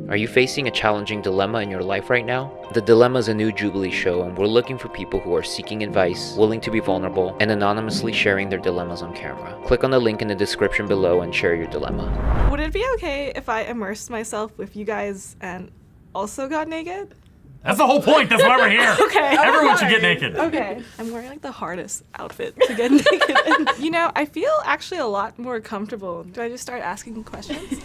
Are you facing a challenging dilemma in your life right now? The Dilemma is a new Jubilee show, and we're looking for people who are seeking advice, willing to be vulnerable, and anonymously sharing their dilemmas on camera. Click on the link in the description below and share your dilemma. Would it be okay if I immersed myself with you guys and also got naked? That's the whole point. That's why we're here. Okay. Everyone should get naked. Okay. I'm wearing like the hardest outfit to get naked in. You know, I feel actually a lot more comfortable. Do I just start asking questions?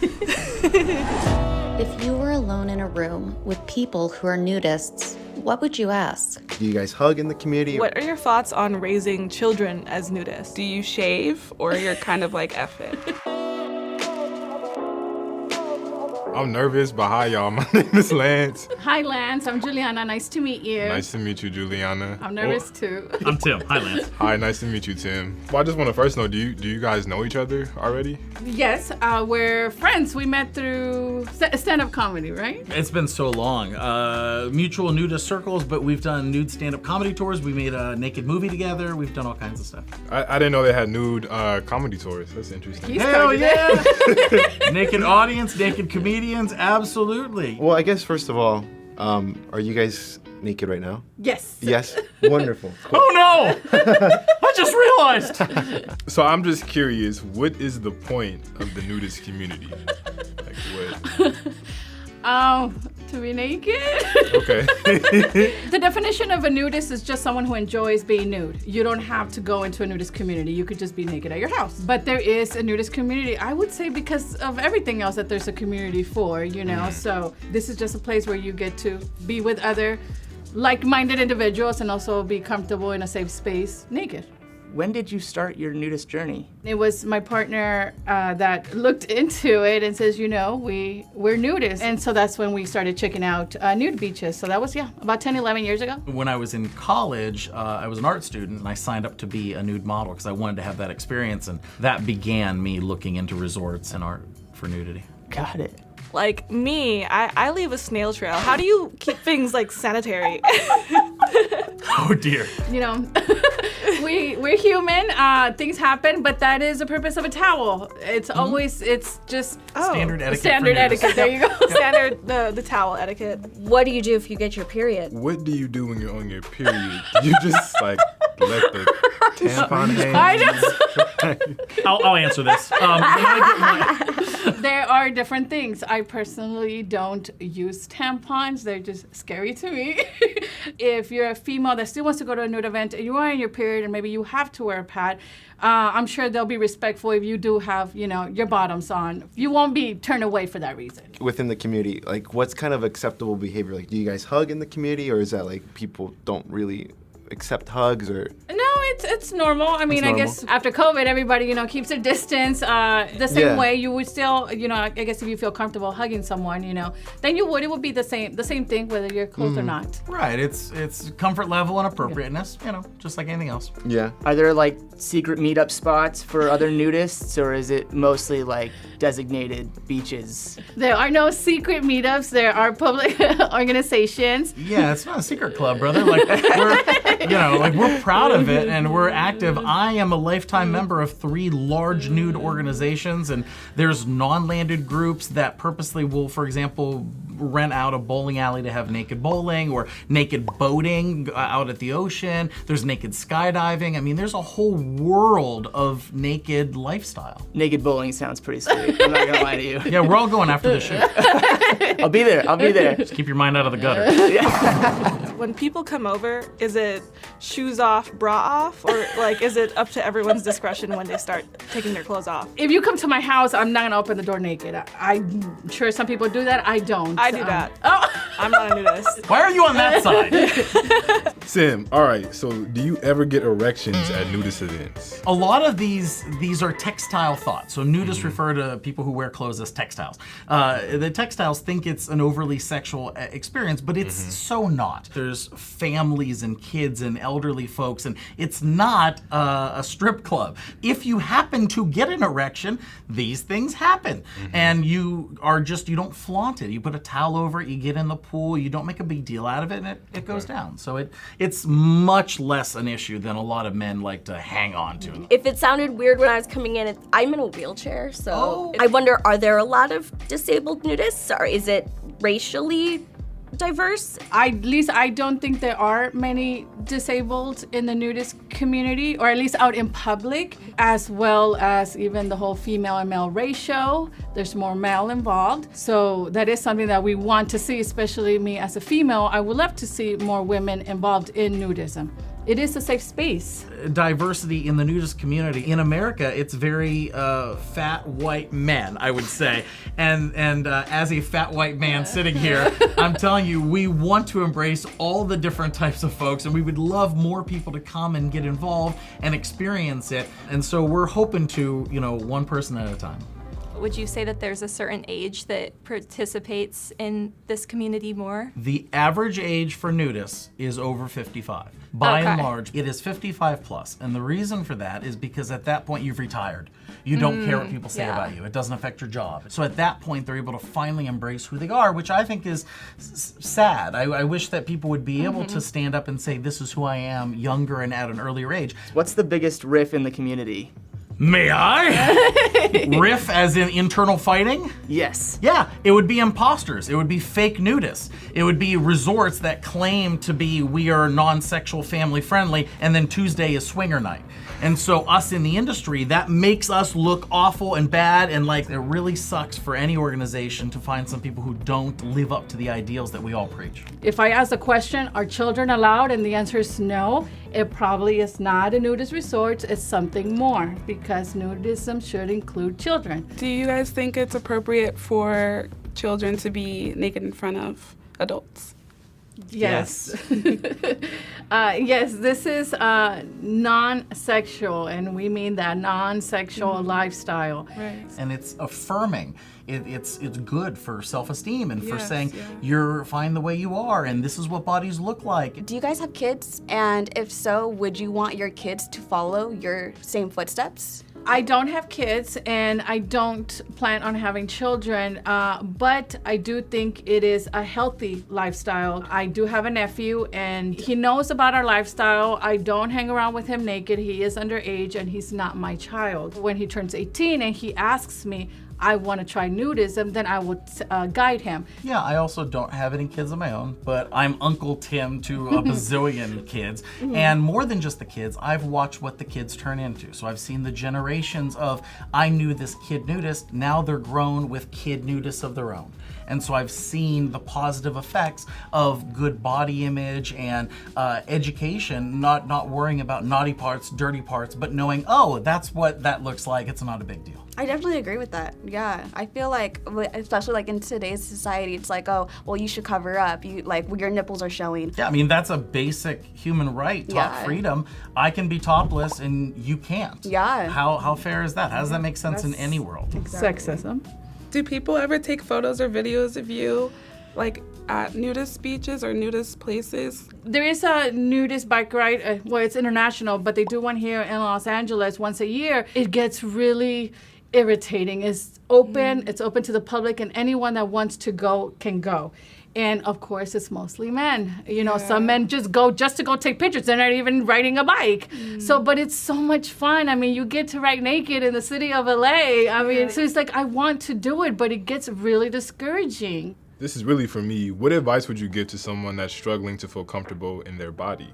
If you were alone in a room with people who are nudists, what would you ask? Do you guys hug in the community? What are your thoughts on raising children as nudists? Do you shave or you're kind of like F it? I'm nervous, but hi y'all, my name is Lance. Hi Lance, I'm Juliana, nice to meet you. Nice to meet you, Juliana. I'm nervous too. I'm Tim. Hi, Lance. Hi, nice to meet you, Tim. Well, I just want to first know, do you guys know each other already? Yes, we're friends. We met through stand-up comedy, right? It's been so long. Mutual nudist circles, but we've done nude stand-up comedy tours. We made a naked movie together. We've done all kinds of stuff. I didn't know they had nude comedy tours. That's interesting. Hell yeah! Naked audience, naked comedians, absolutely. Well, I guess first of all, are you guys naked right now? Yes. Yes? Wonderful. Cool. Oh no! I just realized! So I'm just curious, what is the point of the nudist community? Like what? To be naked? Okay. The definition of a nudist is just someone who enjoys being nude. You don't have to go into a nudist community. You could just be naked at your house. But there is a nudist community, I would say, because of everything else that there's a community for, you know? So this is just a place where you get to be with other like-minded individuals and also be comfortable in a safe space naked. When did you start your nudist journey? It was my partner that looked into it and says, you know, we're nudists. And so that's when we started checking out nude beaches. So that was, about 10, 11 years ago. When I was in college, I was an art student and I signed up to be a nude model because I wanted to have that experience, and that began me looking into resorts and art for nudity. Got it. Like me, I leave a snail trail. How do you keep things like sanitary? Oh dear. You know, we're human, things happen, but that is the purpose of a towel. It's always, it's just Standard etiquette. standard for nudists. etiquette, there you go. Standard, the towel etiquette. What do you do if you get your period? What do you do when you're on your period? Do you just like let the tampon hang? I just, I'll answer this. When I get my, there are different things. I personally don't use tampons. They're just scary to me. If you're a female that still wants to go to a nude event and you are in your period and maybe you have to wear a pad, I'm sure they'll be respectful if you do have, you know, your bottoms on. You won't be turned away for that reason. Within the community, like what's kind of acceptable behavior? Like do you guys hug in the community, or is that like people don't really accept hugs, or? No, it's normal. I mean, It's I guess after COVID, everybody, you know, keeps their distance. The same way you would still, you know, I guess if you feel comfortable hugging someone, you know, then you would. It would be the same thing whether you're clothed or not. right, it's comfort level and appropriateness, you know, just like anything else. Yeah. Are there like secret meetup spots for other nudists, or is it mostly like designated beaches? There are no secret meetups. There are public organizations. Yeah, it's not a secret club, brother. Like we're proud of it and we're active. I am a lifetime member of 3 large nude organizations, and there's non-landed groups that purposely will, for example, rent out a bowling alley to have naked bowling or naked boating out at the ocean. There's naked skydiving. I mean, there's a whole world of naked lifestyle. Naked bowling sounds pretty sweet. I'm not gonna lie to you. Yeah, we're all going after this shit. I'll be there. Just keep your mind out of the gutter. When people come over, is it shoes off, bra off, or like is it up to everyone's discretion when they start taking their clothes off? If you come to my house, I'm not gonna open the door naked. I'm sure some people do that. I don't. I do that. Oh. I'm not a nudist. Why are you on that side? Tim, all right, so do you ever get erections at nudist events? A lot of these are textile thoughts. So nudists refer to people who wear clothes as textiles. The textiles think it's an overly sexual experience, but it's so not. There's there's families and kids and elderly folks, and it's not a strip club. If you happen to get an erection, these things happen. And you don't flaunt it. You put a towel over it, you get in the pool, you don't make a big deal out of it, and it goes down. So it's much less an issue than a lot of men like to hang on to. If it sounded weird when I was coming in, I'm in a wheelchair, so I wonder, are there a lot of disabled nudists, or is it racially diverse? At least I don't think there are many disabled in the nudist community, or at least out in public, as well as even the whole female and male ratio. There's more male involved. So that is something that we want to see, especially me as a female. I would love to see more women involved in nudism. It is a safe space. Diversity in the nudist community. In America, it's very fat white men, I would say. And as a fat white man sitting here, I'm telling you, we want to embrace all the different types of folks, and we would love more people to come and get involved and experience it. And so we're hoping to, one person at a time. Would you say that there's a certain age that participates in this community more? The average age for nudists is over 55. By and large, it is 55 plus. And the reason for that is because at that point you've retired. You don't care what people say about you. It doesn't affect your job. So at that point, they're able to finally embrace who they are, which I think is sad. I wish that people would be able to stand up and say, this is who I am, younger and at an earlier age. What's the biggest riff in the community? May I? Riff as in internal fighting? Yes. Yeah, it would be imposters. It would be fake nudists. It would be resorts that claim to be, we are non-sexual, family friendly, and then Tuesday is swinger night. And so us in the industry, that makes us look awful and bad, and like it really sucks for any organization to find some people who don't live up to the ideals that we all preach. If I ask the question, are children allowed? And the answer is no. It probably is not a nudist resort, it's something more, because nudism should include children. Do you guys think it's appropriate for children to be naked in front of adults? Yes. Yes, this is non-sexual, and we mean that non-sexual lifestyle. Right. And it's affirming. It's good for self-esteem and for saying you're fine the way you are, and this is what bodies look like. Do you guys have kids? And if so, would you want your kids to follow your same footsteps? I don't have kids, and I don't plan on having children, but I do think it is a healthy lifestyle. I do have a nephew, and he knows about our lifestyle. I don't hang around with him naked. He is underage, and he's not my child. When he turns 18 and he asks me, I want to try nudism, then I would guide him. Yeah, I also don't have any kids of my own, but I'm Uncle Tim to a bazillion kids. And more than just the kids, I've watched what the kids turn into. So I've seen the generations of, I knew this kid nudist, now they're grown with kid nudists of their own. And so I've seen the positive effects of good body image and education, not worrying about naughty parts, dirty parts, but knowing, oh, that's what that looks like, it's not a big deal. I definitely agree with that. Yeah, I feel like, especially like in today's society, it's like, oh, well, you should cover up. You like your nipples are showing. Yeah, I mean that's a basic human right, top freedom. I can be topless and you can't. Yeah. How fair is that? How does that make sense in any world? Sexism. Do people ever take photos or videos of you, like at nudist beaches or nudist places? There is a nudist bike ride. Well, it's international, but they do one here in Los Angeles once a year. It gets really irritating. It's open. It's open to the public, and anyone that wants to go can go. And of course, it's mostly men. You know, some men just go just to go take pictures. They're not even riding a bike. So, but it's so much fun. I mean, you get to ride naked in the city of LA. I mean, so it's like, I want to do it, but it gets really discouraging. This is really for me. What advice would you give to someone that's struggling to feel comfortable in their body?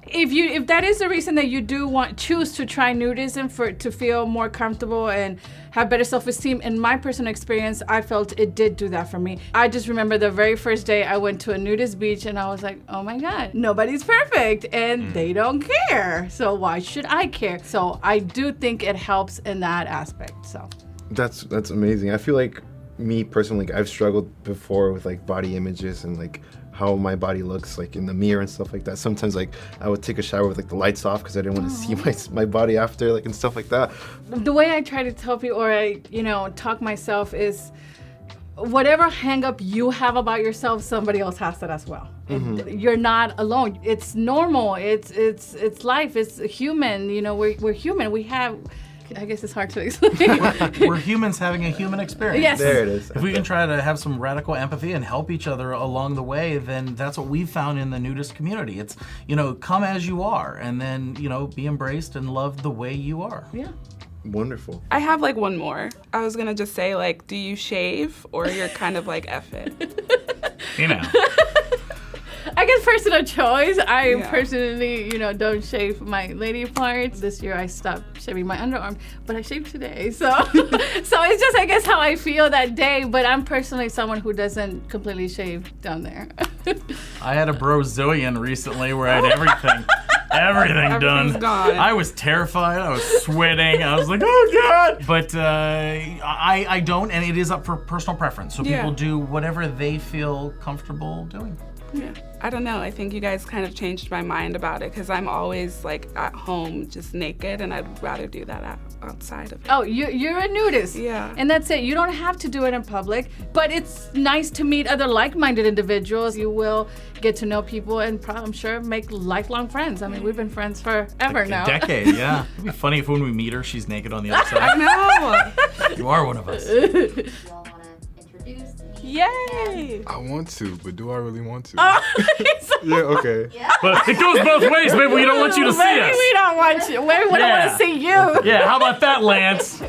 If that is the reason that you do choose to try nudism to feel more comfortable and have better self-esteem, in my personal experience, I felt it did do that for me. I just remember the very first day I went to a nudist beach and I was like, oh my God, nobody's perfect and they don't care. So why should I care? So I do think it helps in that aspect. So that's amazing. I feel like me personally, I've struggled before with like body images and like how my body looks like in the mirror and stuff like that. Sometimes like I would take a shower with like the lights off because I didn't want to see my body after, like, and stuff like that. The way I try to tell people, or I talk myself, is whatever hang up you have about yourself, somebody else has it as well. You're not alone. It's normal. It's life. It's human. You know, we're human. We have, I guess it's hard to explain. We're humans having a human experience. Yes. There it is. If we can try to have some radical empathy and help each other along the way, then that's what we've found in the nudist community. It's, you know, come as you are, and then, you know, be embraced and loved the way you are. Yeah. Wonderful. I have like one more. I was gonna just say like, do you shave or you're kind of like F it? You know. I guess personal choice. I personally, you know, don't shave my lady parts. This year I stopped shaving my underarm, but I shaved today. So it's just, I guess, how I feel that day. But I'm personally someone who doesn't completely shave down there. I had a brozillion recently where I had everything done. Gone. I was terrified. I was sweating. I was like, oh God. But I don't, and it is up for personal preference. So people do whatever they feel comfortable doing. Yeah. I don't know. I think you guys kind of changed my mind about it because I'm always like at home just naked, and I'd rather do that outside of it. Oh, you're a nudist. Yeah. And that's it. You don't have to do it in public, but it's nice to meet other like-minded individuals. You will get to know people and I'm sure make lifelong friends. I mean, we've been friends forever now. A decade, yeah. It'd be funny if when we meet her, she's naked on the other side. I know. You are one of us. You all want to introduce? Yay! I want to, but do I really want to? Yeah, okay. But it goes both ways. Maybe we don't want you to see Maybe us. we don't want you. Maybe we don't want to see you. Yeah, how about that, Lance?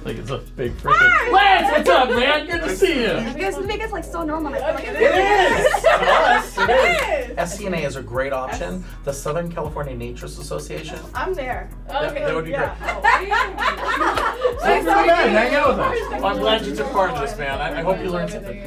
Like it's a big freaking... Lance, what's up, man? Good to see you. You guys make us like so normal. It is. To us, it is. SCNA is a great option. The Southern California Naturist Association. I'm there. That would be great. Thanks for coming. Hang out with us. Well, I'm glad you took part in this, man. I hope you learned something.